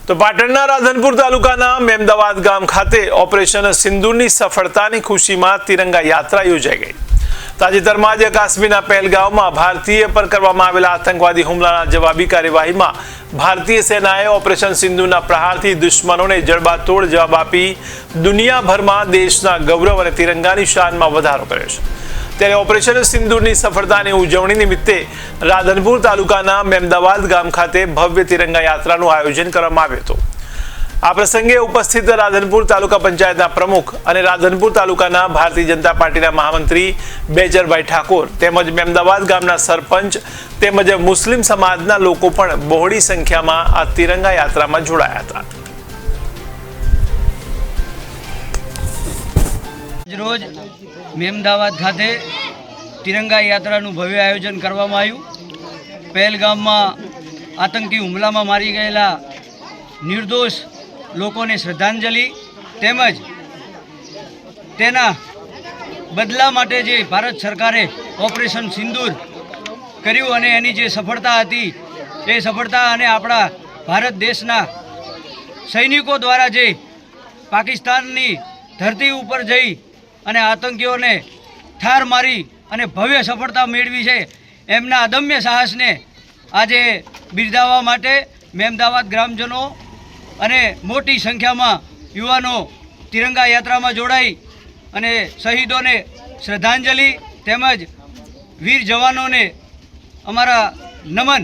તો પાટણના રાધનપુર તાલુકાના મેમદાવાદ ગામ ખાતે ઓપરેશન સિંદૂરની સફળતાની ખુશીમાં તિરંગા યાત્રા યોજાઈ ગઈ। તાજેતરમાં જ કાશ્મીરના પહેલગામમાં ભારતીય પર કરવામાં આવેલા આતંકવાદી હુમલાના જવાબી કાર્યવાહીમાં ભારતીય સેનાએ ઓપરેશન સિંદૂરના પ્રહારથી દુશ્મનોને જડબાતોડ જવાબ આપી દુનિયાભરમાં દેશના ગૌરવ અને તિરંગાની શાનમાં વધારો કર્યો છે। ત્યારે ઓપરેશન સિંદૂરની સફળતાની ઉજવણી નિમિત્તે રાધનપુર તાલુકાના મેમદાવાદ ગામ ખાતે ભવ્ય તિરંગા યાત્રાનું આયોજન કરવામાં આવ્યું હતું। આ પ્રસંગે ઉપસ્થિત રાધનપુર તાલુકા પંચાયતના પ્રમુખ અને રાધનપુર તાલુકાના ભારતીય જનતા પાર્ટીના મહામંત્રી બેજરભાઈ ઠાકોર તેમજ મેમદાવાદ ગામના સરપંચ તેમજ મુસ્લિમ સમાજના લોકો પણ બહોળી સંખ્યામાં આ તિરંગા યાત્રામાં જોડાયા હતા। રોજ મેમદાવાદ ખાતે તિરંગા યાત્રાનું ભવ્ય આયોજન કરવામાં આવ્યું। પહેલગામમાં આતંકી હુમલામાં મારી ગયેલા નિર્દોષ લોકોને શ્રદ્ધાંજલિ તેમજ તેના બદલા માટે જે ભારત સરકારે ઓપરેશન સિંદૂર કર્યું અને એની જે સફળતા હતી એ સફળતા અને આપણા ભારત દેશના સૈનિકો દ્વારા જે પાકિસ્તાનની ધરતી ઉપર જઈ અને આતંકીઓને ઠાર મારી અને ભવ્ય સફળતા મેળવી છે એમના અદમ્ય સાહસને આજે બિરદાવવા માટે મેમદાવાદ ગ્રામજનો અને મોટી સંખ્યામાં યુવાનો તિરંગા યાત્રામાં જોડાઈ અને શહીદોને શ્રદ્ધાંજલિ તેમજ વીર જવાનોને અમારા નમન।